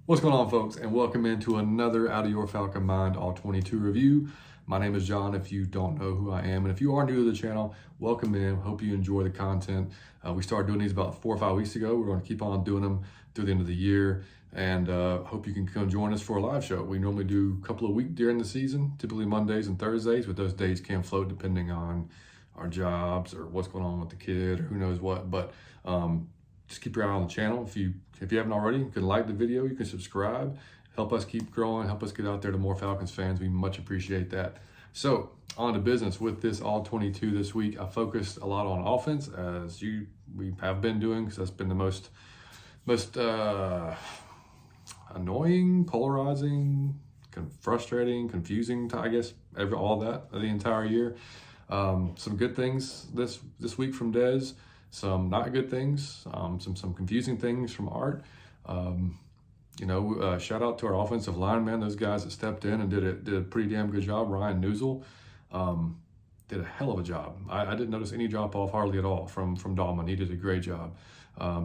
What's going on, folks, and welcome into another Out of Your Falcon Mind All 22 review. My name is John, if you don't know who I am, and if you are new to the channel, welcome in. Hope you enjoy the content. We started doing these about 4 or 5 weeks ago. We're going to keep on doing them through the end of the year, and hope you can come join us for a live show. We normally do a couple of weeks during the season, typically Mondays and Thursdays, but those days can float depending on our jobs or what's going on with the kid or who knows what. But just keep your eye on the channel. If you haven't already, you can like the video, you can subscribe, help us keep growing, help us get out there to more Falcons fans. We much appreciate that. So on to business with this all 22 this week. I focused a lot on offense, as we have been doing, because that's been the most annoying, polarizing, frustrating, confusing, I guess, all that the entire year. Some good things this week from Dez. Some not good things, some confusing things from Art. Shout out to our offensive linemen, those guys that stepped in and did a pretty damn good job. Ryan Newsel did a hell of a job. I didn't notice any drop off hardly at all from Dahlman. He did a great job.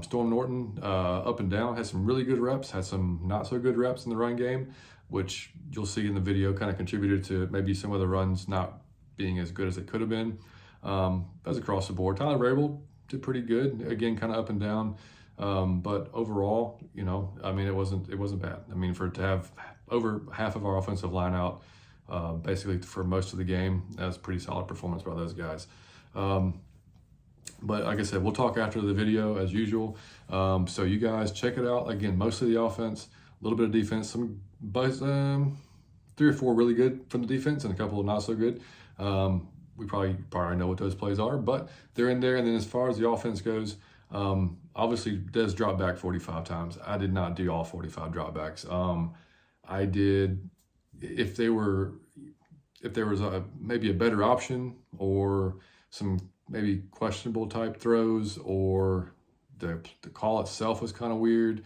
Storm Norton up and down, had some really good reps, had some not so good reps in the run game, which you'll see in the video kind of contributed to maybe some of the runs not being as good as it could have been. That's across the board. Tyler Rabel did pretty good, again, kind of up and down, but overall, it wasn't bad. I mean, for it to have over half of our offensive line out basically for most of the game, that was a pretty solid performance by those guys. But like I said, we'll talk after the video as usual. So you guys check it out. Again, mostly the offense, a little bit of defense, some 3 or 4 really good from the defense and a couple of not so good. We probably know what those plays are, but they're in there. And then as far as the offense goes, obviously Dez dropped back 45 times. I did not do all 45 dropbacks. I did, if there was maybe a better option or some maybe questionable type throws, or the call itself was kind of weird.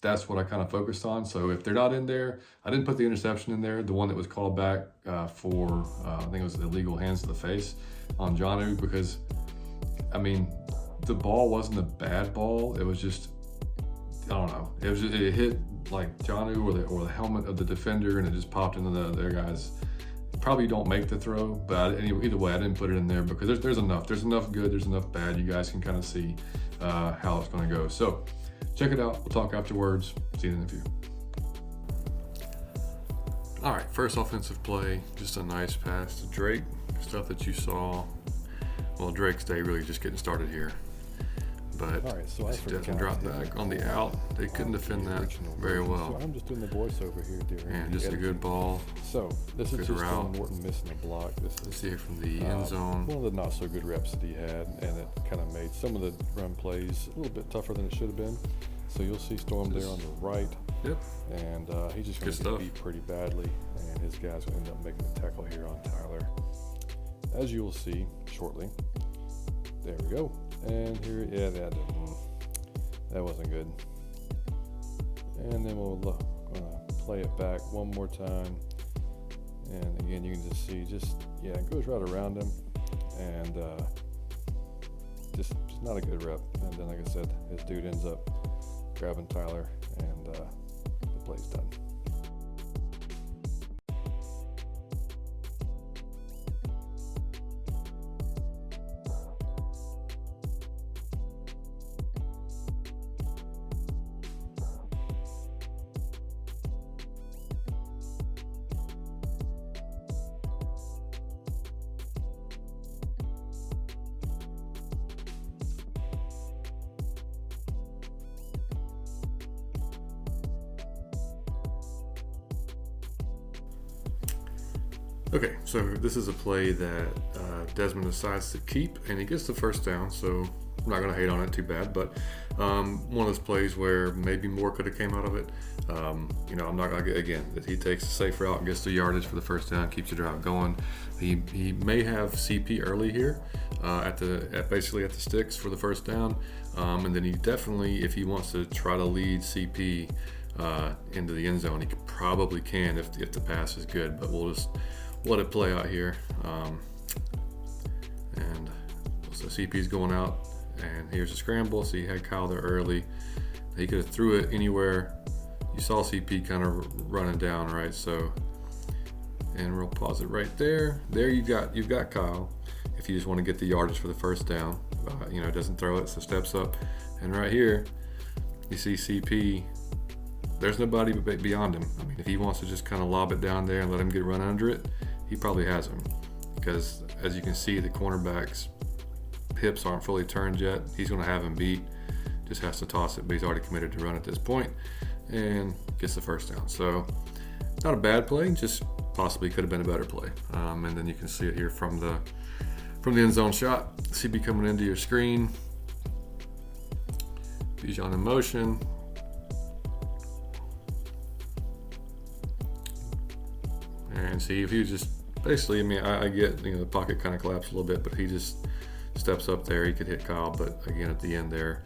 That's what I kind of focused on. So if they're not in there, I didn't put the interception in there, the one that was called back for, I think it was the illegal hands to the face on Jonnu, because, I mean, the ball wasn't a bad ball. It was just, I don't know. It hit like Jonnu or the helmet of the defender, and it just popped into their guys. Probably don't make the throw, but anyway, either way, I didn't put it in there because there's enough good, there's enough bad. You guys can kind of see how it's going to go. So check it out. We'll talk afterwards. See you in the interview. All right, first offensive play, just a nice pass to Drake. Stuff that you saw. Well, Drake's day really just getting started here. But all right, so Desmond dropped back on the out. They couldn't defend that very well. So I'm just doing the voiceover here during and just a good ball. So this is just Storm Norton missing a block. This is see it from the end zone. One of the not so good reps that he had, and it kind of made some of the run plays a little bit tougher than it should have been. So you'll see Storm there on the right. Yep. And he's just going to get beat pretty badly, and his guys will end up making the tackle here on Tyler, as you will see shortly. There we go. And here, yeah, that wasn't good. And then we'll play it back one more time. And again, you can just see, it goes right around him, and just not a good rep. And then, like I said, this dude ends up grabbing Tyler, and the play's done. Okay, so this is a play that Desmond decides to keep, and he gets the first down, so I'm not going to hate on it too bad, but one of those plays where maybe more could have came out of it. I'm not going to, again, that he takes a safe route and gets the yardage for the first down, keeps the drive going. He may have CP early here basically at the sticks for the first down, and then he definitely, if he wants to try to lead CP into the end zone, he probably can if the pass is good, but we'll just let it play out here. And so CP's going out, and here's a scramble. So he had Kyle there early. He could have threw it anywhere you saw CP kind of running down, right? So, and we'll pause it right there. There you've got Kyle. If you just want to get the yardage for the first down, doesn't throw it, so steps up. And right here, you see CP. There's nobody beyond him. I mean, if he wants to just kind of lob it down there and let him get run under it, he probably has him. Because as you can see, the cornerback's hips aren't fully turned yet. He's going to have him beat. Just has to toss it, but he's already committed to run at this point and gets the first down. So not a bad play, just possibly could have been a better play. And then you can see it here from the end zone shot. CB coming into your screen. Bijan in motion. And see, if he just basically, I mean, I get, the pocket kind of collapsed a little bit, but he just steps up there. He could hit Kyle, but again, at the end there,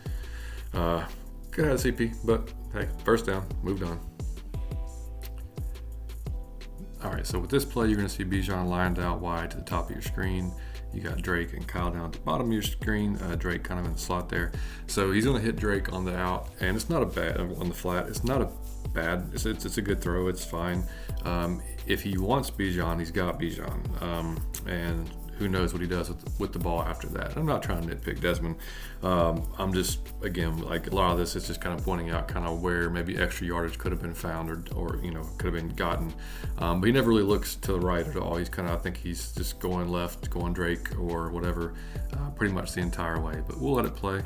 could have had CP, but hey, first down, moved on. All right, so with this play, you're going to see Bijan lined out wide to the top of your screen. You got Drake and Kyle down at the bottom of your screen. Drake kind of in the slot there. So he's going to hit Drake on the out, and it's not a bad, on the flat, it's not a bad, it's a good throw, it's fine. If he wants Bijan, he's got Bijan. And who knows what he does with the ball after that. I'm not trying to nitpick Desmond. I'm just, again, like a lot of this, it's just kind of pointing out kind of where maybe extra yardage could have been found or could have been gotten. But he never really looks to the right at all. He's kind of, I think he's just going left, going Drake or whatever, pretty much the entire way. But we'll let it play.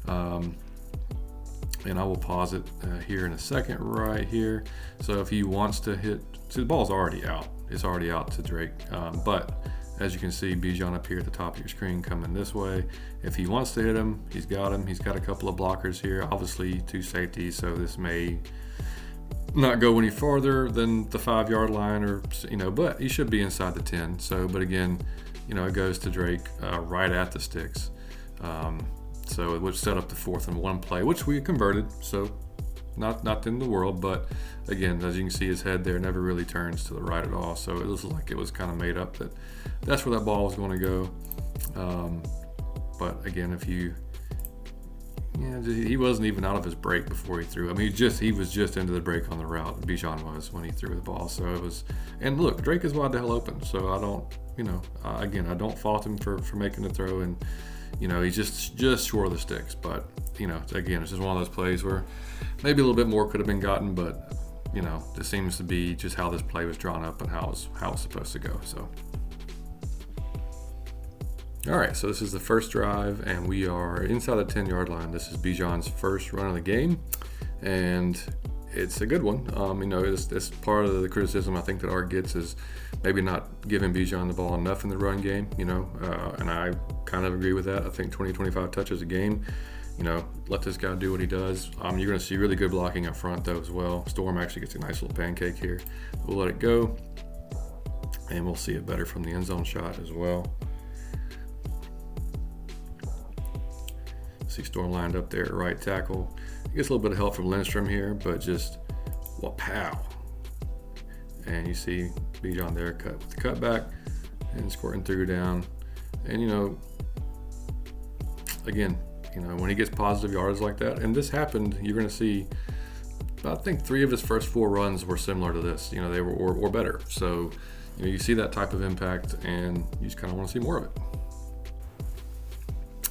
And I will pause it here in a second right here. So if he wants to hit, see the ball's already out. It's already out to Drake. But as you can see, Bijan up here at the top of your screen coming this way. If he wants to hit him, he's got him. He's got a couple of blockers here, obviously 2 safeties, so this may not go any farther than the 5-yard line, or but he should be inside the 10. So, but again, it goes to Drake right at the sticks. So it would set up the 4th and 1 play, which we converted. So not the end of the world, but again, as you can see, his head there never really turns to the right at all. So it looks like it was kind of made up that that's where that ball was going to go. But again, if he wasn't even out of his break before he threw. I mean, he was just into the break on the route. Bijan was when he threw the ball. So it was, and look, Drake is wide the hell open. So I don't, I don't fault him for making the throw, and he's just short of the sticks. But again, it's just one of those plays where maybe a little bit more could have been gotten, but this seems to be just how this play was drawn up and how it's supposed to go. So. All right, so this is the first drive, and we are inside the 10-yard line. This is Bijan's first run of the game, and it's a good one. It's part of the criticism I think that Art gets is maybe not giving Bijan the ball enough in the run game, and I kind of agree with that. I think 20-25 touches a game. Let this guy do what he does. You're going to see really good blocking up front, though, as well. Storm actually gets a nice little pancake here. We'll let it go, and we'll see it better from the end zone shot as well. See Storm lined up there at right tackle. He gets a little bit of help from Lindstrom here, but just, pow. And you see Bijan there cut with the cutback and squirting through down. And, again, when he gets positive yards like that, and this happened, you're going to see, I think 3 of his first 4 runs were similar to this. They were or better. So, you see that type of impact, and you just kind of want to see more of it.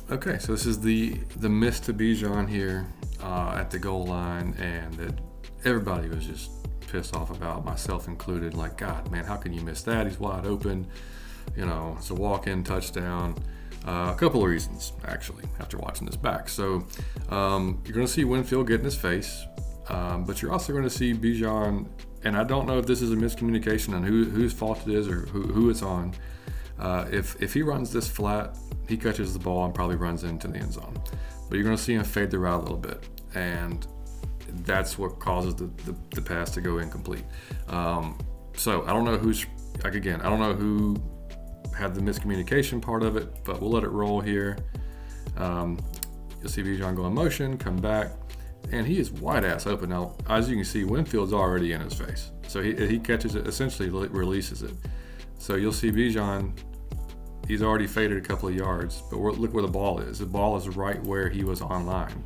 Okay, so this is the miss to Bijan here at the goal line, and that everybody was just pissed off about, myself included. Like, God, man, how can you miss that? He's wide open. It's a walk-in touchdown. A couple of reasons, actually, after watching this back. So you're going to see Winfield get in his face, but you're also going to see Bijan, and I don't know if this is a miscommunication on whose fault it is or who it's on. If he runs this flat, he catches the ball and probably runs into the end zone. But you're going to see him fade the route a little bit, and that's what causes the pass to go incomplete. So I don't know I don't know who had the miscommunication part of it, but we'll let it roll here. You'll see Bijan go in motion, come back, and he is wide ass open. Now, as you can see, Winfield's already in his face. So he catches it, essentially releases it. So you'll see Bijan, he's already faded a couple of yards, but look where the ball is. The ball is right where he was on line.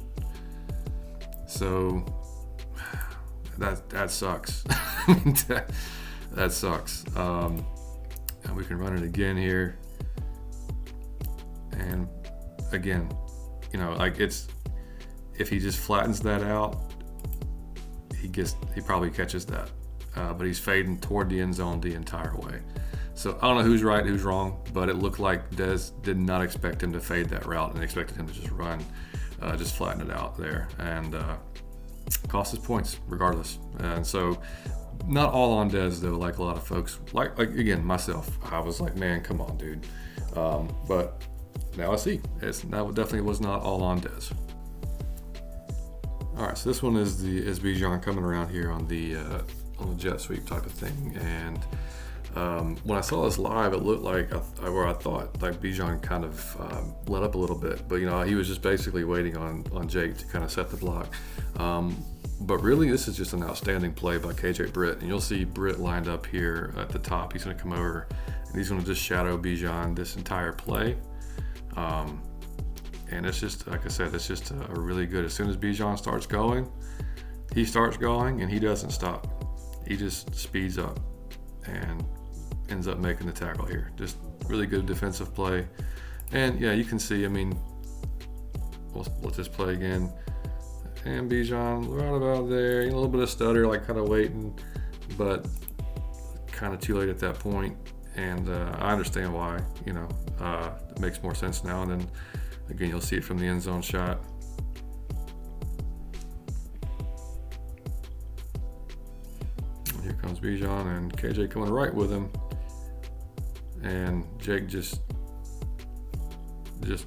So that sucks. that sucks. And we can run it again here. And again, you know, like if he just flattens that out, he probably catches that. But he's fading toward the end zone the entire way. So I don't know who's right, who's wrong, but it looked like Dez did not expect him to fade that route and expected him to just run, just flatten it out there, and cost us points regardless. And so not all on Dez though, like a lot of folks, like again, myself, I was like, man, come on, dude. But now I see, that definitely was not all on Dez. All right, so this one is Bijan coming around here on the jet sweep type of thing, and when I saw this live, it looked like I thought like Bijan kind of let up a little bit, but you know, he was just basically waiting on Jake to kind of set the block. But really, this is just an outstanding play by KJ Britt, and you'll see Britt lined up here at the top. He's going to come over and he's going to just shadow Bijan this entire play. And it's just, like I said, it's just a really good. As soon as Bijan starts going, he starts going, and he doesn't stop. He just speeds up and ends up making the tackle here. Just really good defensive play. And yeah, you can see, I mean, we'll just play again. And Bijan right about there, a little bit of stutter, like kind of waiting, but kind of too late at that point. And I understand why, you know, it makes more sense now. And then again, you'll see it from the end zone shot. And here comes Bijan and KJ coming right with him. And Jake just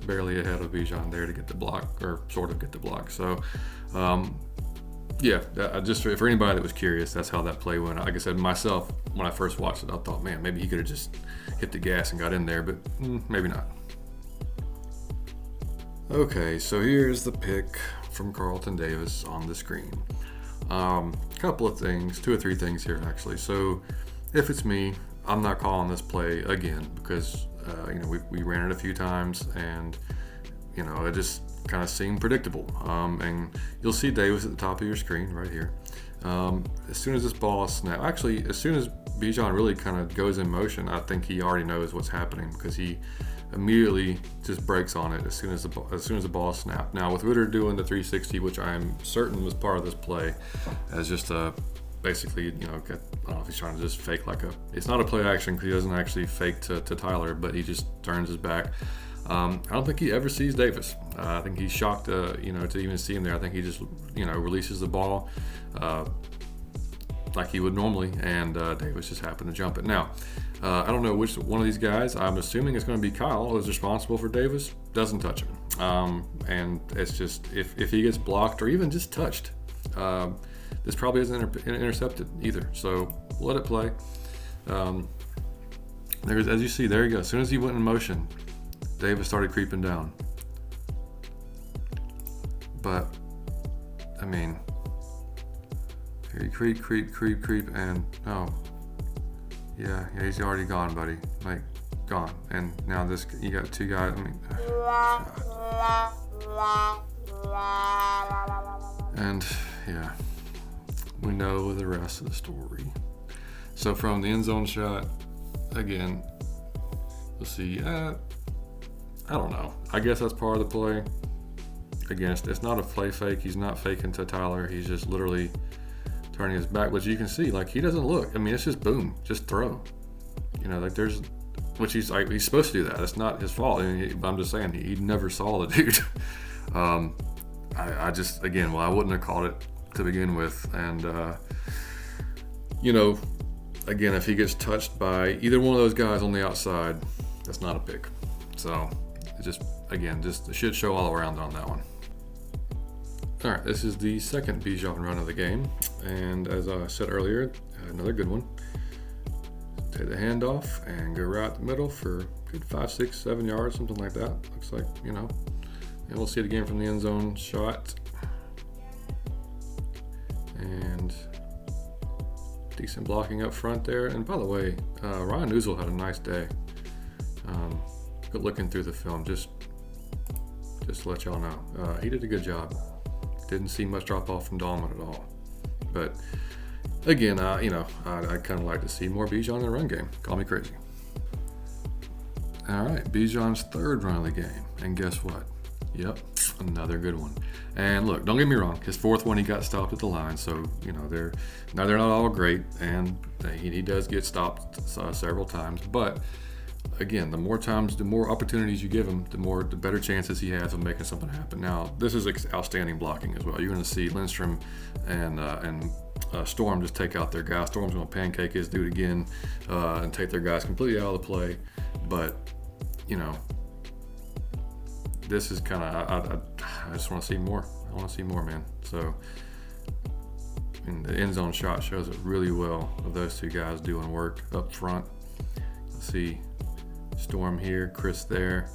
barely ahead of Bijan there to get the block, or sort of get the block. So, yeah, just for anybody that was curious, that's how that play went. Like I said, myself, when I first watched it, I thought, man, maybe he could have just hit the gas and got in there, but maybe not. Okay, so here's the pick from Carlton Davis on the screen. Couple of things, 2 or 3 things here actually. So if it's me, I'm not calling this play again because you know, we ran it a few times and you know, it just kind of seemed predictable. And you'll see Davis at the top of your screen right here. As soon as this ball is snapped, actually as soon as Bijan really kind of goes in motion, I think he already knows what's happening because he immediately just breaks on it as soon as the ball is snapped. Now with Ritter doing the 360, which I'm certain was part of this play, as just basically, you know, I don't know if he's trying to just fake it's not a play action because he doesn't actually fake to Tyler, but he just turns his back. I don't think he ever sees Davis. I think he's shocked, you know, to even see him there. I think he just, you know, releases the ball like he would normally, and Davis just happened to jump it. Now, I don't know which one of these guys. I'm assuming it's going to be Kyle, who's responsible for Davis. Doesn't touch him, and it's just if he gets blocked or even just touched, this probably isn't intercepted either. So let it play. There's, as you see, there you go. As soon as he went in motion, Davis started creeping down. But I mean, here he creep, and oh, yeah, he's already gone, buddy. Like, gone. And now you got 2 guys. I mean, and yeah, we know the rest of the story. So from the end zone shot, again, we'll see. I don't know. I guess that's part of the play. Again, it's not a play fake. He's not faking to Tyler. He's just literally turning his back, which you can see, like, he doesn't look. I mean, it's just boom, just throw. You know, like which he's supposed to do that. It's not his fault. I mean, I'm just saying, he never saw the dude. I just, again, I wouldn't have caught it to begin with. And, you know, again, if he gets touched by either one of those guys on the outside, that's not a pick. So, it just a shit show all around on that one. All right, this is the second Bijan run of the game, and as I said earlier, another good one. Take the handoff and go right the middle for good 5, 6, 7 yards, something like that. Looks like, you know. And we'll see it again from the end zone shot. And decent blocking up front there. And by the way, Ryan Ouzil had a nice day. Good looking through the film, just to let y'all know. He did a good job. Didn't see much drop off from Dahlman at all. But again, you know, I'd kind of like to see more Bijan in the run game. Call me crazy. All right, Bijan's third run of the game. And guess what? Yep, another good one. And look, don't get me wrong, his fourth one he got stopped at the line, so you know they're not all great, and he does get stopped several times. But again, the more opportunities you give him, the better chances he has of making something happen. Now, this is outstanding blocking as well. You're going to see Lindstrom and Storm just take out their guy. Storm's going to pancake his dude again and take their guys completely out of the play. But you know, this is kind of I just want to see more. I want to see more, man. So, and the end zone shot shows it really well of those two guys doing work up front. Let's see Storm here, Chris there,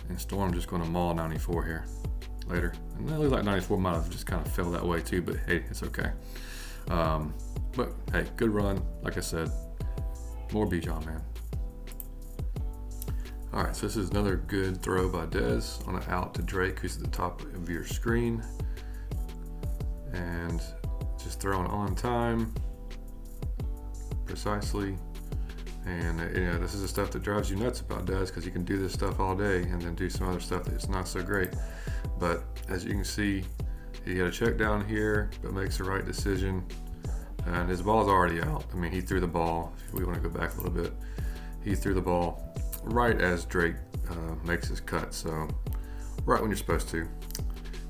and Storm just going to maul 94 here later. And that looks like 94 might have just kind of fell that way too, but hey, it's okay. But hey, good run. Like I said, more Bijan, man. All right, so this is another good throw by Dez on an out to Drake, who's at the top of your screen. And just throwing on time, precisely. And you know, this is the stuff that drives you nuts about Dez, because you can do this stuff all day and then do some other stuff that's not so great. But as you can see, he had a check down here, but makes the right decision. And his ball is already out. I mean, he threw the ball, if we want to go back a little bit, he threw the ball right as Drake makes his cut. So right when you're supposed to.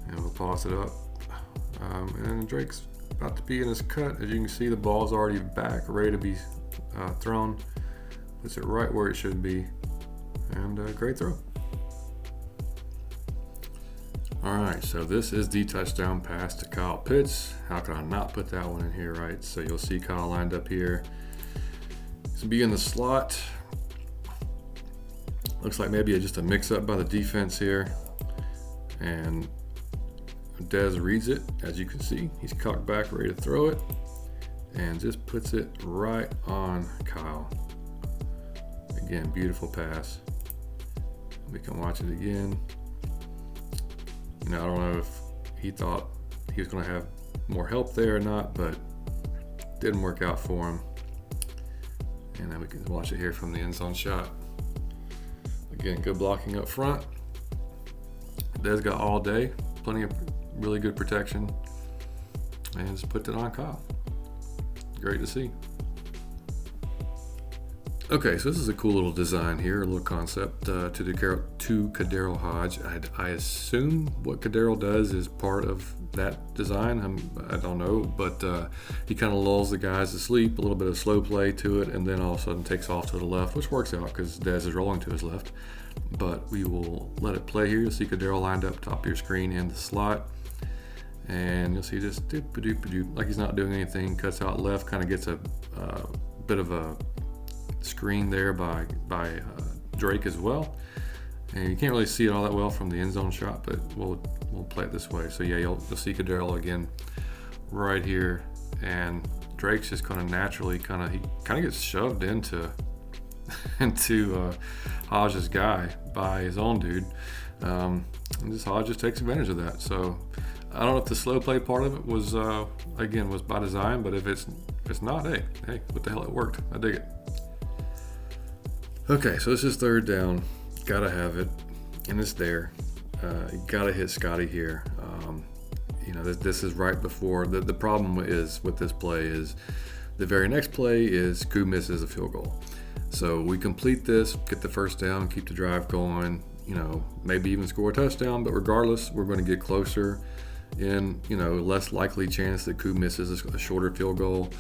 And we'll pause it up. And Drake's about to be in his cut. As you can see, the ball's already back, ready to be thrown. Puts it right where it should be. And great throw. All right, so this is the touchdown pass to Kyle Pitts. How could I not put that one in here, right? So you'll see Kyle lined up here. He's gonna be in the slot. Looks like maybe just a mix-up by the defense here. And Dez reads it, as you can see. He's cocked back, ready to throw it. And just puts it right on Kyle. Again, beautiful pass. We can watch it again. You know, I don't know if he thought he was going to have more help there or not, but didn't work out for him. And then we can watch it here from the end zone shot. Again, good blocking up front. Dez got all day, plenty of really good protection, and just put it on Kyle. Great to see. Okay, so this is a cool little design here, a little concept to KhaDarel Hodge. I assume what KhaDarel does is part of that design. I don't know, but he kind of lulls the guys to sleep, a little bit of slow play to it, and then all of a sudden takes off to the left, which works out because Dez is rolling to his left. But we will let it play here. You'll see KhaDarel lined up top of your screen in the slot. And you'll see just doop-a-doop-a-doop, like he's not doing anything, cuts out left, kind of gets a bit of a screen there by Drake as well. And you can't really see it all that well from the end zone shot, but we'll play it this way. So yeah, you'll see KhaDarel again right here, and Drake's just kind of naturally he gets shoved into Hodge's guy by his own dude, and just Hodge just takes advantage of that. So I don't know if the slow play part of it was by design, but if it's not, hey, what the hell, it worked. I dig it. Okay, so this is third down. Gotta have it, and it's there. You gotta hit Scotty here. You know, this is right before the problem is with this play is the very next play is Koo misses a field goal. So we complete this, get the first down, keep the drive going. You know, maybe even score a touchdown, but regardless, we're going to get closer. In less likely chance that Koo misses a shorter field goal.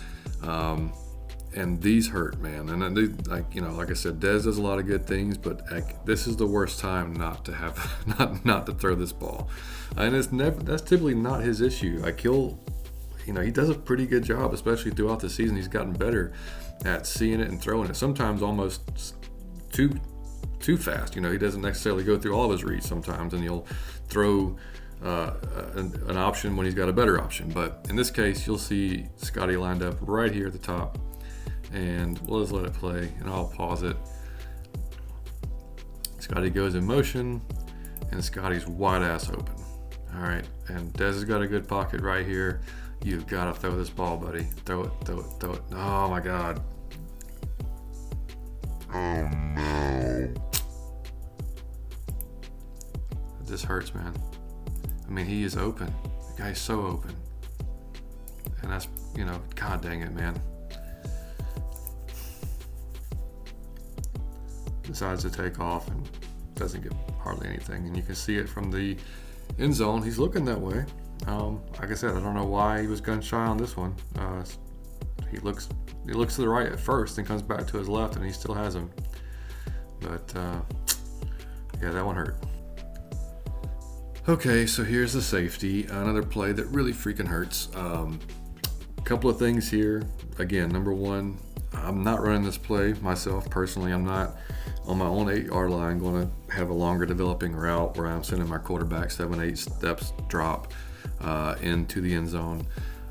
And these hurt, man. And I do, like I said, Dez does a lot of good things, but this is the worst time not to have not to throw this ball. And that's typically not his issue. He does a pretty good job, especially throughout the season. He's gotten better at seeing it and throwing it. Sometimes almost too fast. He doesn't necessarily go through all of his reads sometimes, and he'll throw an option when he's got a better option. But in this case, you'll see Scotty lined up right here at the top, and we'll just let it play, and I'll pause it. Scotty goes in motion, and Scotty's wide ass open. All right, and Dez has got a good pocket right here. You've got to throw this ball, buddy. Throw it, throw it, throw it. Oh my God. Oh no. This hurts, man. I mean, he is open. The guy's so open. And that's, God dang it, man. Decides to take off and doesn't get hardly anything. And you can see it from the end zone. He's looking that way. Like I said, I don't know why he was gun shy on this one. He looks to the right at first and comes back to his left, and he still has him. But yeah, that one hurt. Okay, so here's the safety. Another play that really freaking hurts. A couple of things here. Again, number one, I'm not running this play myself personally. I'm not on my own 8-yard line going to have a longer developing route where I'm sending my quarterback 7-8 steps drop into the end zone.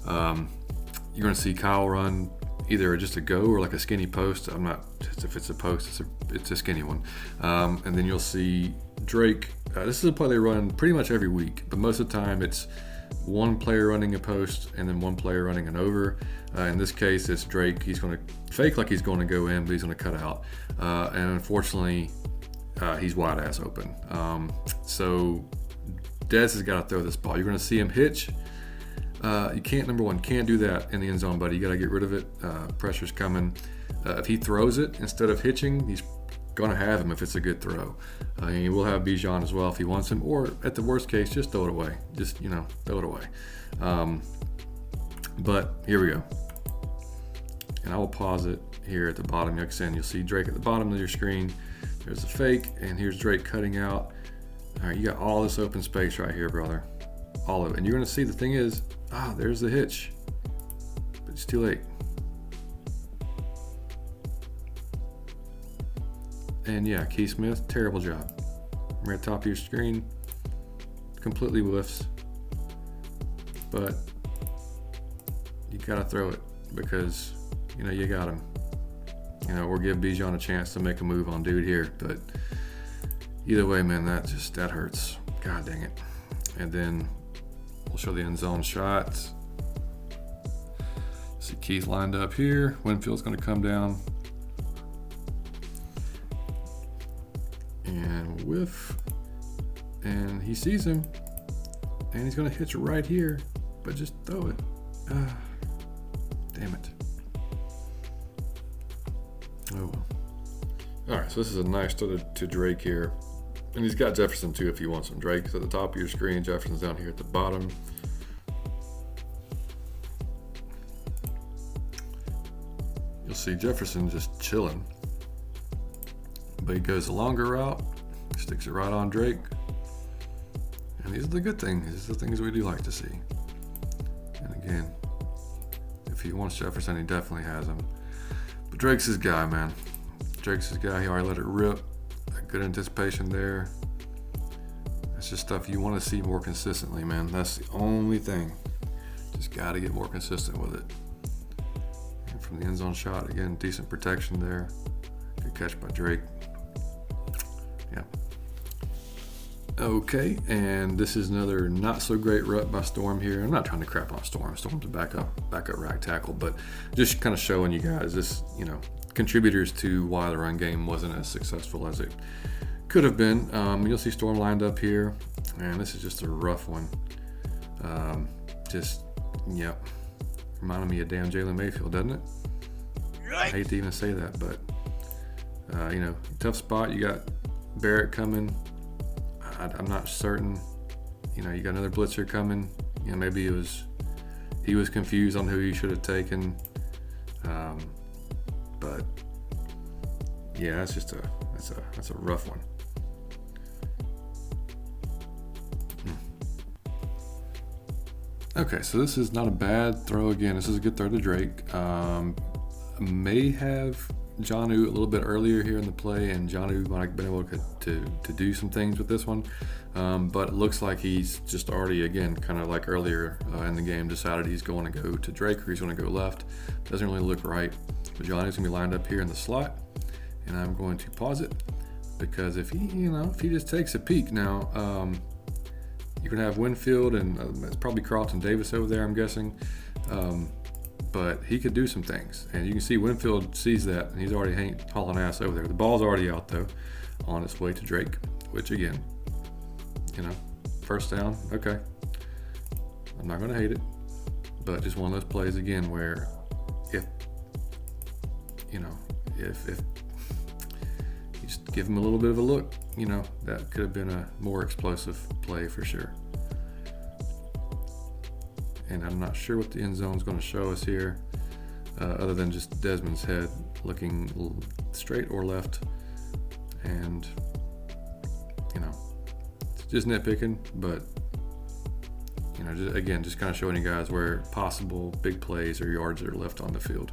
You're going to see Kyle run either just a go or like a skinny post. I'm not, if it's a post, it's a skinny one. And then you'll see Drake. This is a play they run pretty much every week, but most of the time it's one player running a post and then one player running an over. In this case, it's Drake. He's going to fake like he's going to go in, but he's going to cut out. And unfortunately, he's wide ass open. So Dez has got to throw this ball. You're going to see him hitch. You can't, number one, can't do that in the end zone, buddy. You got to get rid of it. Pressure's coming. If he throws it instead of hitching, he's going to have him if it's a good throw. And he will have Bijan as well if he wants him, or at the worst case, just throw it away. Just, throw it away. But here we go. And I will pause it here at the bottom. Like I said, you'll see Drake at the bottom of your screen. There's a fake, and here's Drake cutting out. All right, you got all this open space right here, brother. All of it. And you're going to see, the thing is, there's the hitch. But it's too late. And yeah, Keith Smith, terrible job. Right at the top of your screen, completely whiffs. But you got to throw it because, you got him. Or give Bijan a chance to make a move on dude here. But either way, man, that hurts. God dang it. And then we'll show the end zone shots. See Keith lined up here. Winfield's going to come down. And whiff. And he sees him. And he's going to hitch right here. But just throw it. Damn it. Oh well. Alright, so this is a nice throw to Drake here. And he's got Jefferson too if you want some. Drake's at the top of your screen. Jefferson's down here at the bottom. You'll see Jefferson just chilling. But he goes a longer route. Sticks it right on Drake. And these are the good things. These are the things we do like to see. And again, if he wants Jefferson, he definitely has him. But Drake's his guy, man. Drake's his guy. He already let it rip. Good anticipation there. That's just stuff you want to see more consistently, man. That's the only thing. Just got to get more consistent with it. And from the end zone shot, again, decent protection there. Good catch by Drake. Yeah. Okay, and this is another not so great rut by Storm here. I'm not trying to crap on Storm. Storm's a backup right tackle, but just kind of showing you guys this, contributors to why the run game wasn't as successful as it could have been. You'll see Storm lined up here, and this is just a rough one. Reminded me of damn Jalen Mayfield, doesn't it? I hate to even say that, but tough spot. You got Barrett coming. I'm not certain. You got another blitzer coming. Maybe he was confused on who he should have taken. But yeah, that's a rough one. Okay, so this is not a bad throw. Again, this is a good throw to Drake. May have Jonnu a little bit earlier here in the play, and Jonnu might have been able to do some things with this one. But it looks like he's just already, again, kind of like earlier in the game, decided he's going to go to Drake or he's going to go left. Doesn't really look right. But Jonnu's going to be lined up here in the slot, and I'm going to pause it because if he just takes a peek now, you're going to have Winfield, and it's probably Carlton Davis over there, I'm guessing. But he could do some things. And you can see Winfield sees that, and he's already hauling ass over there. The ball's already out, though, on its way to Drake, which, again, first down, okay. I'm not going to hate it. But just one of those plays, again, where if you just give him a little bit of a look, that could have been a more explosive play for sure. And I'm not sure what the end zone is going to show us here, other than just Desmond's head looking straight or left. And, it's just nitpicking, but, just kind of showing you guys where possible big plays or yards are left on the field.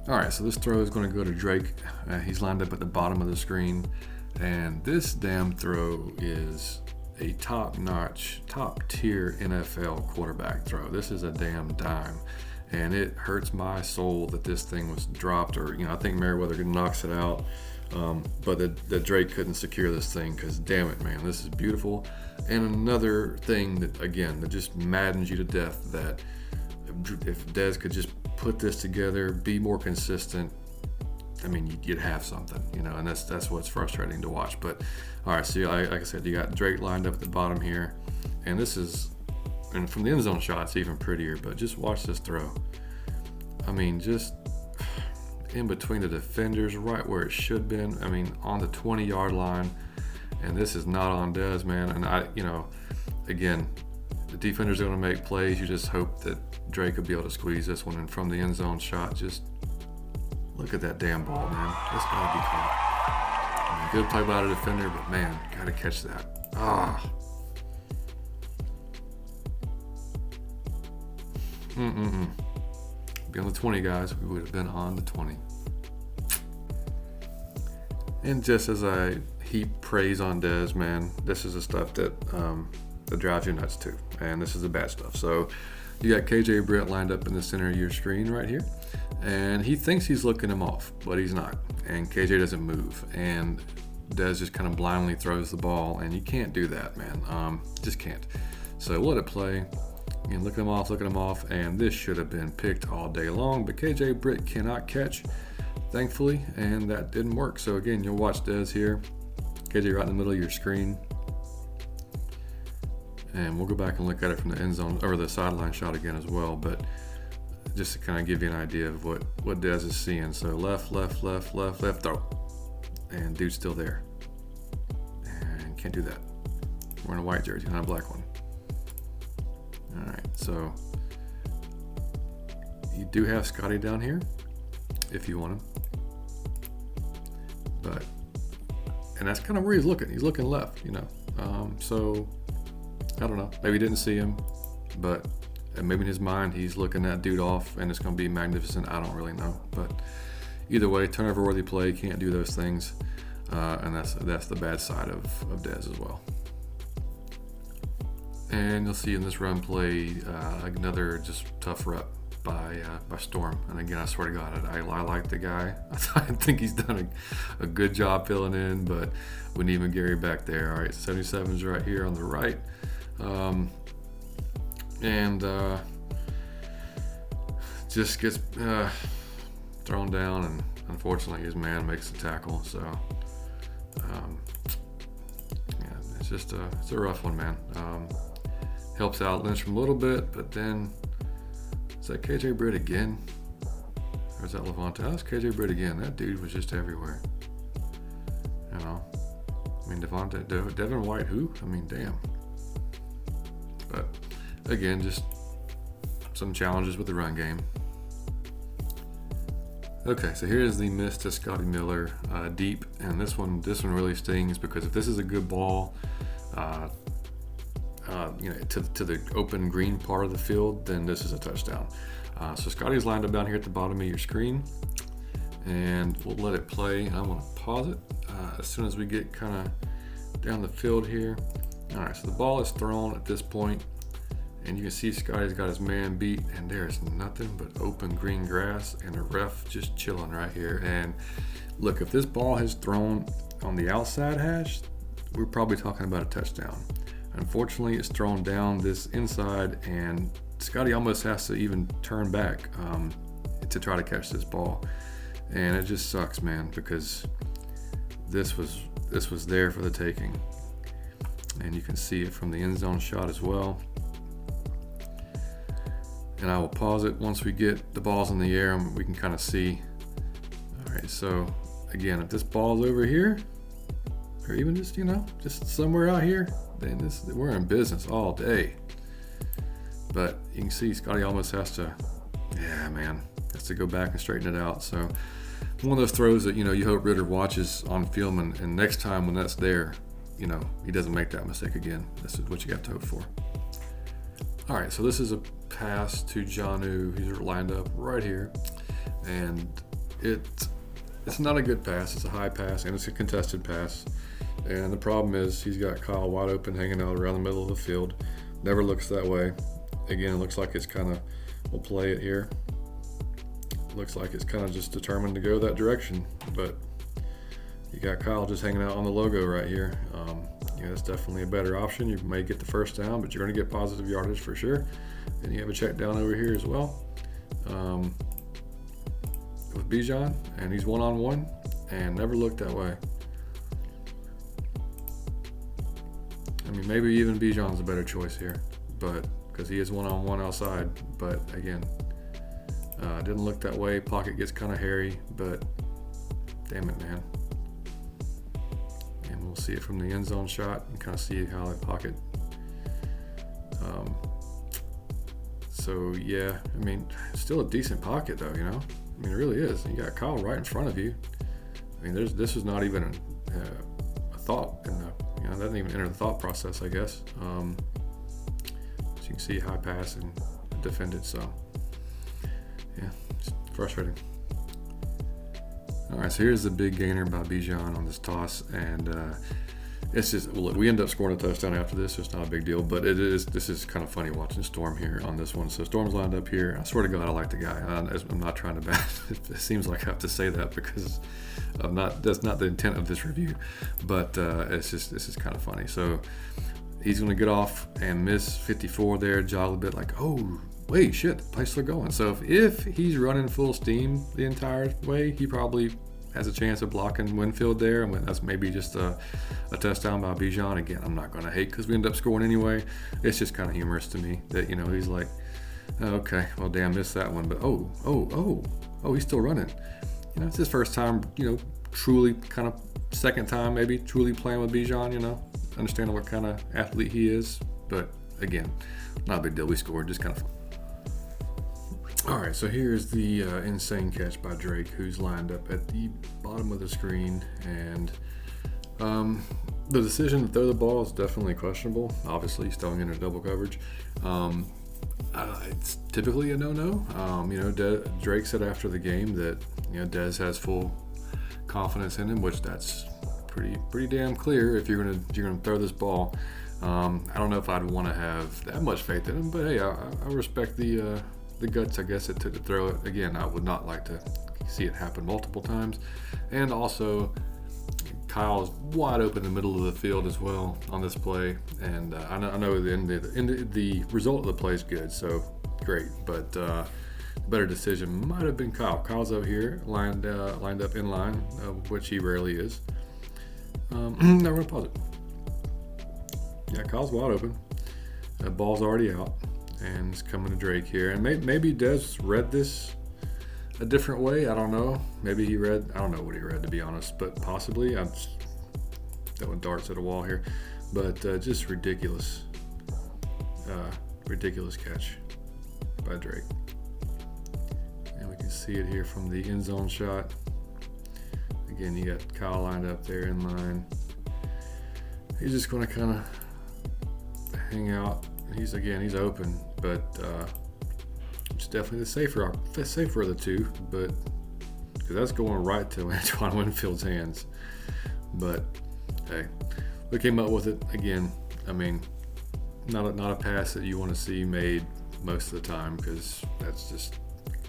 All right, so this throw is going to go to Drake. He's lined up at the bottom of the screen, and this damn throw is a top-notch, top-tier NFL quarterback throw. This is a damn dime, and it hurts my soul that this thing was dropped, or I think Merriweather knocks it out, but that Drake couldn't secure this thing, because damn it, man, this is beautiful. And another thing that just maddens you to death, that if Dez could just put this together, be more consistent, you'd have something, and that's what's frustrating to watch. But all right, so like I said, you got Drake lined up at the bottom here, and from the end zone shot, it's even prettier. But just watch this throw. Just in between the defenders, right where it should have been. On the 20-yard line, and this is not on Dez, man. And again, the defenders are going to make plays. You just hope that Drake will be able to squeeze this one. And from the end zone shot, just look at that damn ball, man. It's got to be caught. Good play by the defender, but man, got to catch that. Be on the 20, guys. We would have been on the 20. And just as I heap praise on Dez, man, this is the stuff that drives you nuts too. And this is the bad stuff. So you got KJ Britt lined up in the center of your screen right here. And he thinks he's looking him off, but he's not. And KJ doesn't move. And Dez just kind of blindly throws the ball. And you can't do that, man. Just can't. So let it play. And look him off. And this should have been picked all day long. But KJ Britt cannot catch, thankfully. And that didn't work. So again, you'll watch Dez here. KJ right in the middle of your screen. And we'll go back and look at it from the end zone or the sideline shot again as well. But just to kind of give you an idea of what Dez is seeing. So left, throw. And dude's still there. And can't do that. Wearing a white jersey, not a black one. All right, so you do have Scotty down here if you want him. And that's kind of where he's looking. He's looking left, So I don't know. Maybe he didn't see him, but maybe in his mind he's looking that dude off, and it's going to be magnificent. I don't really know, but either way, turnover-worthy play, can't do those things, and that's the bad side of Dez as well. And you'll see in this run play another just tough rep by Storm. And again, I swear to God, I like the guy. I think he's done a good job filling in, but we need McGarry back there. All right, 77 is right here on the right. Just gets thrown down, and unfortunately his man makes the tackle. So it's a rough one, man. Helps out Lindstrom a little bit, but then is that KJ Britt again? Or is that Levante? That's KJ Britt again. That dude was just everywhere. Devin White, who? Damn. But again, just some challenges with the run game. Okay, so here's the miss to Scotty Miller deep, and this one really stings, because if this is a good ball, to the open green part of the field, then this is a touchdown. So Scotty's lined up down here at the bottom of your screen, and we'll let it play. I'm going to pause it as soon as we get kind of down the field here. All right, so the ball is thrown at this point, and you can see Scotty's got his man beat, and there's nothing but open green grass, and the ref just chilling right here. And look, if this ball has thrown on the outside hash, we're probably talking about a touchdown. Unfortunately, it's thrown down this inside, and Scotty almost has to even turn back to try to catch this ball. And it just sucks, man, because this was there for the taking. And you can see it from the end zone shot as well. And I will pause it once we get the balls in the air and we can kind of see. All right, so again, if this ball's over here, or even just, just somewhere out here, then we're in business all day. But you can see Scotty almost has to go back and straighten it out. So one of those throws that, you hope Ritter watches on film, and next time when that's there, he doesn't make that mistake again. This is what you got to hope for. All right, so this is a pass to Jonnu. He's lined up right here, and it's not a good pass. It's a high pass, and it's a contested pass. And the problem is he's got Kyle wide open, hanging out around the middle of the field. Never looks that way. Again, it looks like it's kind of, we'll play it here. Looks like it's kind of just determined to go that direction, but you got Kyle just hanging out on the logo right here. That's definitely a better option. You may get the first down, but you're going to get positive yardage for sure. And you have a check down over here as well with Bijan, and he's one-on-one and never looked that way. I mean, maybe even Bijan's a better choice here, but because he is one-on-one outside. But again, didn't look that way. Pocket gets kind of hairy, but damn it, man. And we'll see it from the end zone shot and kind of see how that pocket. So yeah, I mean, still a decent pocket though, I mean, it really is. You got Kyle right in front of you. I mean, this is not even a thought in the, that doesn't even enter the thought process, I guess. As you can see, high pass and defended. So yeah, it's frustrating. All right, so here's the big gainer by Bijan on this toss, and it's just, look, we end up scoring a touchdown after this. So it's not a big deal, but this is kind of funny watching Storm here on this one. So Storm's lined up here. I swear to God, I like the guy. I'm not trying to bash. It seems like I have to say that because that's not the intent of this review, but this is kind of funny. So he's going to get off and miss 54 there, jog a bit like, oh, wait, shit, the play's still going. So if he's running full steam the entire way, he probably has a chance of blocking Winfield there, and that's maybe just a touchdown by Bijan. Again, I'm not going to hate because we end up scoring anyway. It's just kind of humorous to me that, he's like, oh, okay, well, damn, missed that one, but oh, he's still running. It's his first time, truly kind of second time maybe truly playing with Bijan, understanding what kind of athlete he is. But again, not a big deal. We scored, just kind of fun. All right, so here's the insane catch by Drake, who's lined up at the bottom of the screen, and the decision to throw the ball is definitely questionable. Obviously, he's throwing into double coverage. It's typically a no-no. Drake said after the game that Dez has full confidence in him, which that's pretty damn clear. If you're gonna throw this ball, I don't know if I'd want to have that much faith in him, but hey, I respect the guts, I guess, to throw it. Again, I would not like to see it happen multiple times. And also, Kyle is wide open in the middle of the field as well on this play. And I know the result of the play is good, so great. But better decision might have been Kyle. Kyle's over here, lined up in line, which he rarely is. Now we're going to pause it. Yeah, Kyle's wide open. The ball's already out. And it's coming to Drake here. And maybe Dez read this a different way. I don't know. Maybe I don't know what he read, to be honest. But possibly. I'm just throwing darts at a wall here. But just ridiculous. Ridiculous catch by Drake. And we can see it here from the end zone shot. Again, you got Kyle lined up there in line. He's just going to kind of hang out. He's open, but it's definitely the safer of the two. But because that's going right to Antoine Winfield's hands. But hey, we came up with it again. I mean, not a pass that you want to see made most of the time, because that's just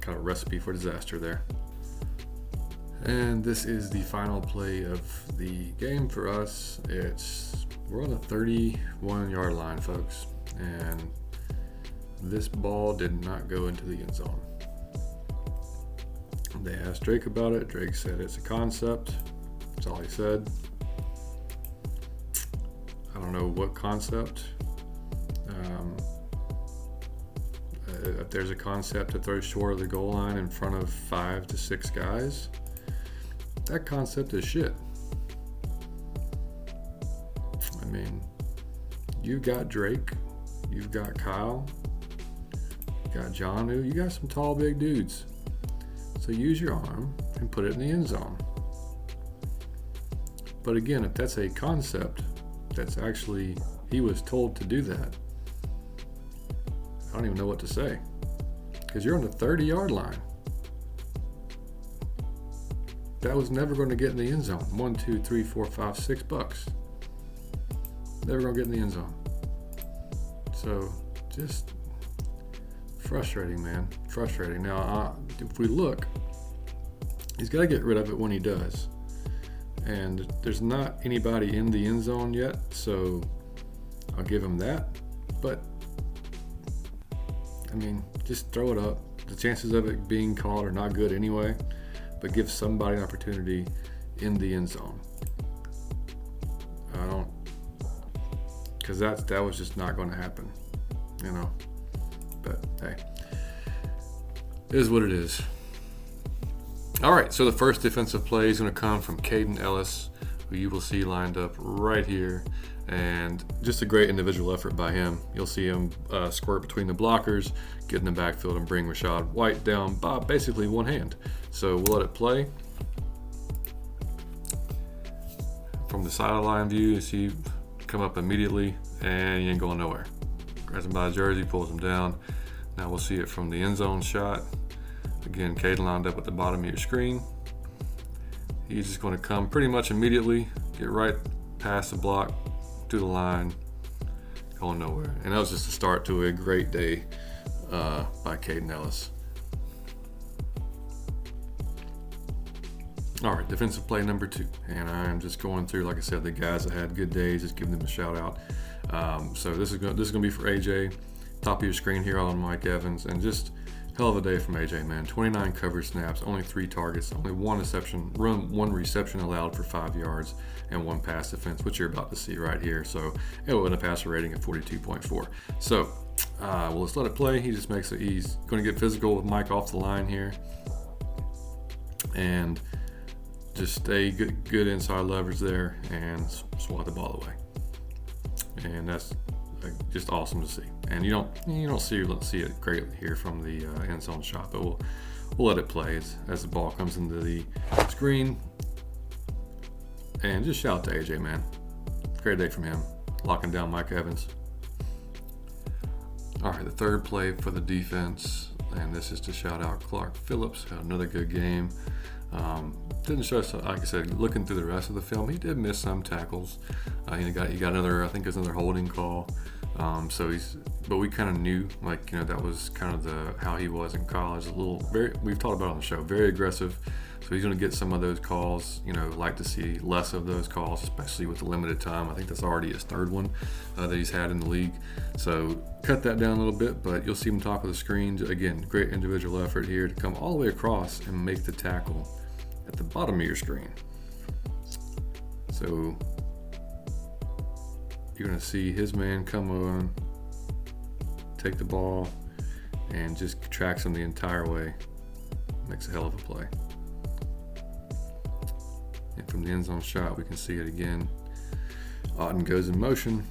kind of a recipe for disaster there. And this is the final play of the game for us. We're on the 31-yard line, folks, and this ball did not go into the end zone. They asked Drake about it. Drake said it's a concept. That's all he said. I don't know what concept. If there's a concept to throw short of the goal line in front of 5 to 6 guys, that concept is shit. I mean, you've got Drake, you've got Kyle, you got Jonnu, you got some tall, big dudes. So use your arm and put it in the end zone. But again, if that's a concept, that's actually, he was told to do that, I don't even know what to say. Because you're on the 30-yard line. That was never going to get in the end zone. 1, 2, 3, 4, 5, 6 Bucs. Never going to get in the end zone. So, just frustrating, man. Frustrating. Now, if we look, he's got to get rid of it when he does. And there's not anybody in the end zone yet, so I'll give him that. But, I mean, just throw it up. The chances of it being called are not good anyway, but give somebody an opportunity in the end zone. Because that was just not going to happen, you know. But hey, it is what it is. All right, so the first defensive play is going to come from Caden Ellis, who you will see lined up right here. And just a great individual effort by him. You'll see him squirt between the blockers, get in the backfield, and bring Rashad White down by basically one hand. So we'll let it play. From the sideline view, you see him come up immediately, and he ain't going nowhere. Grabs him by the jersey, pulls him down. Now we'll see it from the end zone shot. Again, Caden lined up at the bottom of your screen. He's just going to come pretty much immediately, get right past the block, to the line, going nowhere. And that was just a start to a great day by Caden Ellis. All right, defensive play number 2. And I'm just going through, like I said, the guys that had good days, just giving them a shout out. So this is going to be for AJ. Top of your screen here on Mike Evans, and just hell of a day from AJ, man. 29 coverage snaps, only 3 targets, only 1 reception allowed for 5 yards, and 1 pass defense, which you're about to see right here. So it went a passer rating of 42.4. So well, let's let it play. He just makes it. He's going to get physical with Mike off the line here, and just stay good inside leverage there and swat the ball away. And that's just awesome to see. And you don't see it greatly here from the end zone shot, but we'll let it play as the ball comes into the screen. And just shout out to AJ, man. Great day from him, locking down Mike Evans. All right, the third play for the defense, and this is to shout out Clark Phillips. Had another good game. Didn't show us, like I said, looking through the rest of the film, he did miss some tackles. He got another, I think it was another holding call. But we kind of knew, that was kind of how he was in college. We've talked about it on the show, very aggressive. So he's going to get some of those calls. Like to see less of those calls, especially with the limited time. I think that's already his 3rd one that he's had in the league. So cut that down a little bit, but you'll see him top of the screen. Again, great individual effort here to come all the way across and make the tackle at the bottom of your screen. So you're going to see his man come on, take the ball, and just tracks him the entire way. Makes a hell of a play. And from the end zone shot, we can see it again. Otten goes in motion,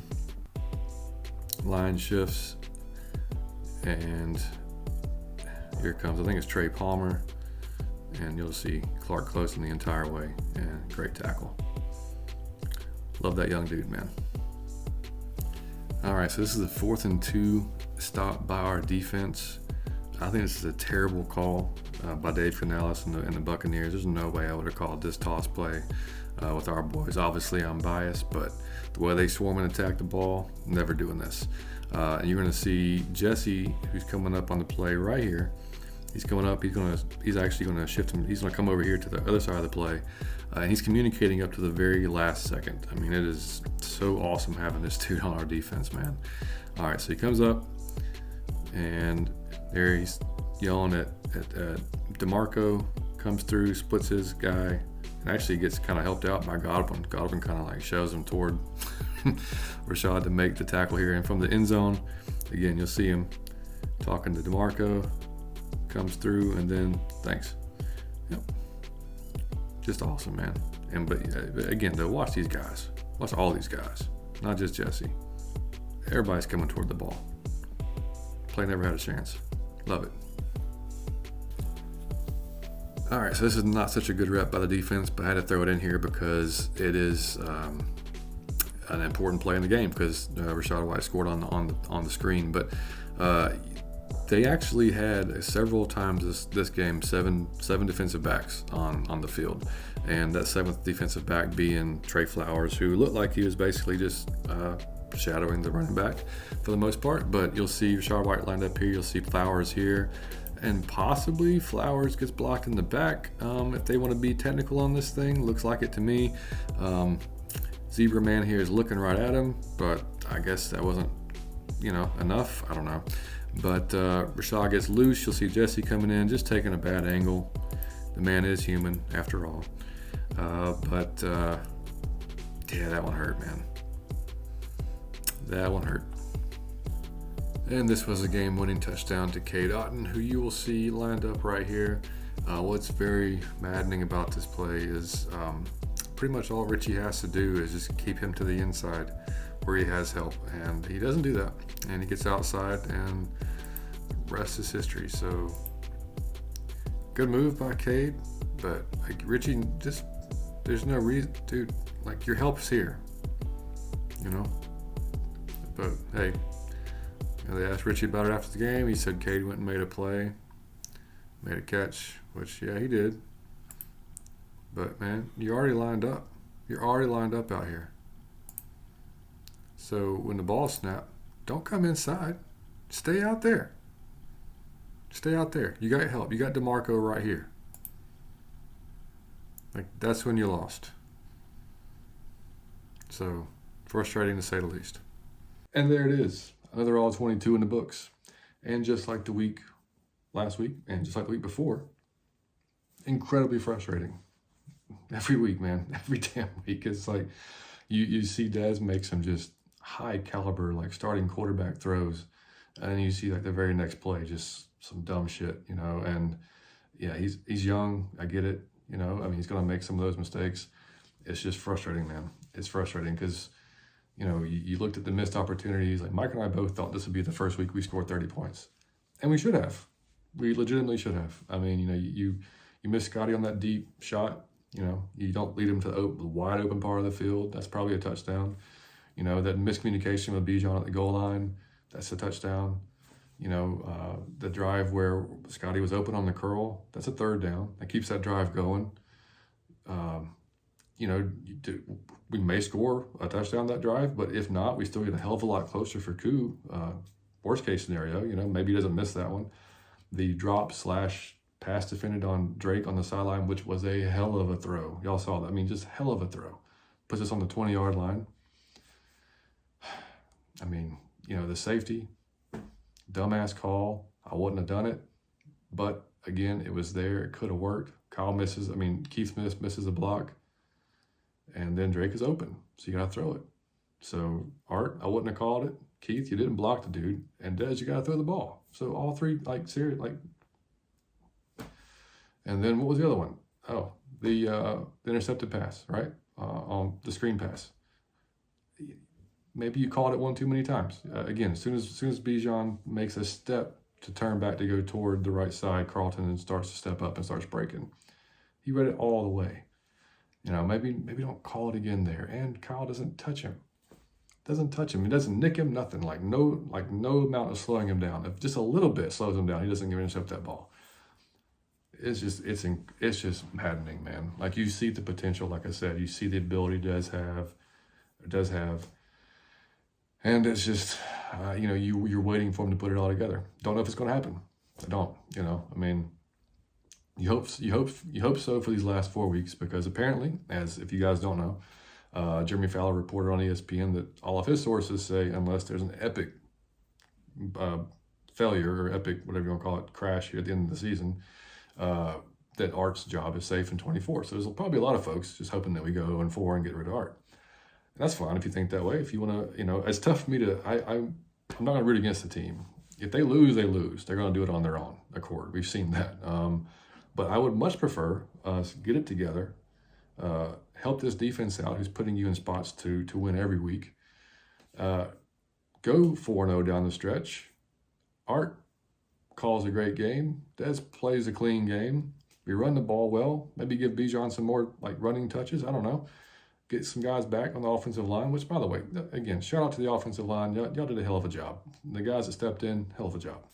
line shifts, and here comes, I think it's Trey Palmer, and you'll see Clark closing the entire way, and great tackle. Love that young dude, man. All right, so this is the 4th and 2 stop by our defense. I think this is a terrible call by Dave Canales and the Buccaneers. There's no way I would have called this toss play with our boys. Obviously, I'm biased, but the way they swarm and attack the ball, never doing this. And you're going to see Jesse, who's coming up on the play right here. He's coming up. He's actually gonna shift him. He's gonna come over here to the other side of the play. And he's communicating up to the very last second. I mean, it is so awesome having this dude on our defense, man. All right, so he comes up, and there he's yelling at DeMarco, comes through, splits his guy, and actually gets kind of helped out by Godwin. Godwin kind of like shoves him toward Rashad to make the tackle here. And from the end zone, again, you'll see him talking to DeMarco, comes through, and then thanks. Yep. Just awesome, man. And but again, though, watch these guys. Watch all these guys, not just Jesse. Everybody's coming toward the ball. Play never had a chance. Love it. All right, so this is not such a good rep by the defense, but I had to throw it in here because it is an important play in the game because Rachaad White scored on the screen. But they actually had several times this game seven defensive backs on the field, and that seventh defensive back being Trey Flowers, who looked like he was basically just shadowing the running back for the most part. But you'll see Rachaad White lined up here. You'll see Flowers here. And possibly Flowers gets blocked in the back if they want to be technical on this thing. Looks like it to me. Zebra Man here is looking right at him, but I guess that wasn't, enough. I don't know. But Rachaad gets loose. You'll see Jesse coming in, just taking a bad angle. The man is human, after all. Yeah, that one hurt, man. That one hurt. And this was a game-winning touchdown to Cade Otton, who you will see lined up right here. What's very maddening about this play is pretty much all Richie has to do is just keep him to the inside where he has help, and he doesn't do that. And he gets outside, and the rest is history. So good move by Cade, but Richie, just there's no reason, dude. Like, your help's here, But hey. They asked Richie about it after the game. He said Cade went and made a play, made a catch, which, yeah, he did. But, man, you're already lined up. You're already lined up out here. So when the ball snapped, don't come inside. Stay out there. Stay out there. You got help. You got DeMarco right here. Like, that's when you lost. So, frustrating to say the least. And there it is. Another all-22 in the books. And just like the last week, and just like the week before, incredibly frustrating. Every week, man. Every damn week. It's like you see Dez make some just high caliber, like starting quarterback throws. And then you see like the very next play, just some dumb shit, And yeah, he's young. I get it. He's going to make some of those mistakes. It's just frustrating, man. It's frustrating because you looked at the missed opportunities. Like, Mike and I both thought this would be the first week we scored 30 points. And we should have. We legitimately should have. I mean, you miss Scotty on that deep shot. You don't lead him to the wide open part of the field. That's probably a touchdown. That miscommunication with Bijan at the goal line, that's a touchdown. The drive where Scotty was open on the curl, that's a third down. That keeps that drive going. We may score a touchdown that drive, but if not, we still get a hell of a lot closer for Koo. Worst case scenario, maybe he doesn't miss that one. The drop / pass defended on Drake on the sideline, which was a hell of a throw. Y'all saw that. I mean, just hell of a throw. Puts us on the 20-yard line. I mean, the safety, dumbass call. I wouldn't have done it. But again, it was there. It could have worked. Keith misses a block. And then Drake is open, so you got to throw it. So, Art, I wouldn't have called it. Keith, you didn't block the dude. And Dez, you got to throw the ball. So, all three, serious, And then what was the other one? Oh, the intercepted pass, right? On the screen pass. Maybe you called it one too many times. Again, as soon as Bijan makes a step to turn back to go toward the right side, Carlton starts to step up and starts breaking. He read it all the way. Maybe don't call it again there. And Kyle doesn't touch him. He doesn't nick him, nothing. No amount of slowing him down. If just a little bit slows him down, he doesn't intercept that ball. It's just maddening, man. Like, you see the potential, like I said, you see the ability does have. And it's just, you're waiting for him to put it all together. Don't know if it's going to happen. I don't. You know, I mean, you hope so for these last 4 weeks, because apparently, as if you guys don't know, Jeremy Fowler reported on ESPN that all of his sources say unless there's an epic failure or epic, whatever you want to call it, crash here at the end of the season, that Art's job is safe in 24. So there's probably a lot of folks just hoping that we go 0-4 and get rid of Art. And that's fine if you think that way. If you want to, you know, it's tough for me to, I'm not going to root against the team. If they lose, they lose. They're going to do it on their own accord. We've seen that. But I would much prefer us get it together, help this defense out who's putting you in spots to win every week. Go 4-0 down the stretch. Art calls a great game. Des plays a clean game. We run the ball well. Maybe give Bijan some more like running touches. I don't know. Get some guys back on the offensive line, which, by the way, again, shout out to the offensive line. Y'all did a hell of a job. The guys that stepped in, hell of a job.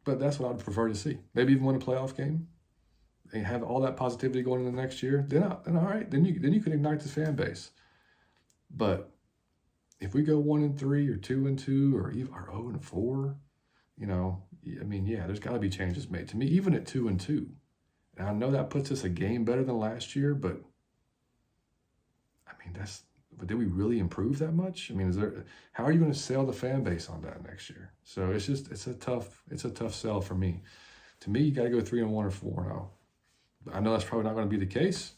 But that's what I'd prefer to see. Maybe even win a playoff game and have all that positivity going into next year. Then all right. Then you can ignite the fan base. But if we go 1-3 or 2-2 or 0-4, you know, I mean, yeah, there's got to be changes made. To me, even at 2-2, and I know that puts us a game better than last year, but I mean, but did we really improve that much? I mean, how are you going to sell the fan base on that next year? So it's a tough sell for me. To me, you got to go 3-1 or 4-0. I know that's probably not going to be the case,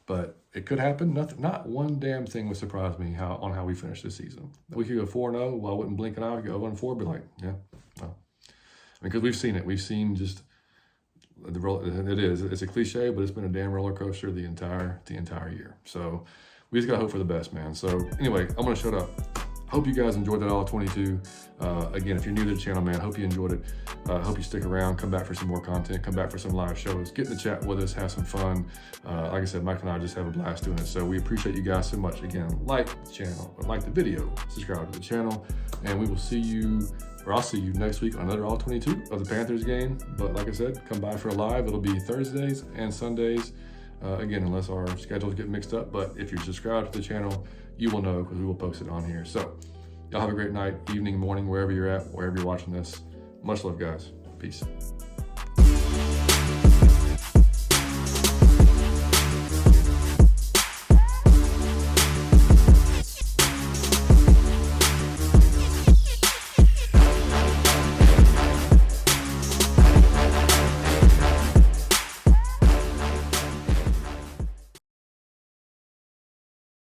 but it could happen. Not one damn thing would surprise me on how we finish this season. We could go 4-0. Well, I wouldn't blink an eye. We could go 0-4, be like, yeah, well. I mean, because we've seen it. We've seen just it's a cliche, but it's been a damn roller coaster the entire year. So we just got to hope for the best, man. So anyway, I'm going to shut up. Hope you guys enjoyed that all 22. Again, if you're new to the channel, man, hope you enjoyed it. Hope you stick around, come back for some more content, come back for some live shows, get in the chat with us, have some fun. Like I said, Mike and I just have a blast doing it. So we appreciate you guys so much. Again, like the channel, like the video, subscribe to the channel, and we will see you, or I'll see you next week on another all 22 of the Panthers game. But like I said, come by for a live. It'll be Thursdays and Sundays. Again, unless our schedules get mixed up. But if you're subscribed to the channel, you will know because we will post it on here. So y'all have a great night, evening, morning, wherever you're at, wherever you're watching this. Much love, guys. Peace.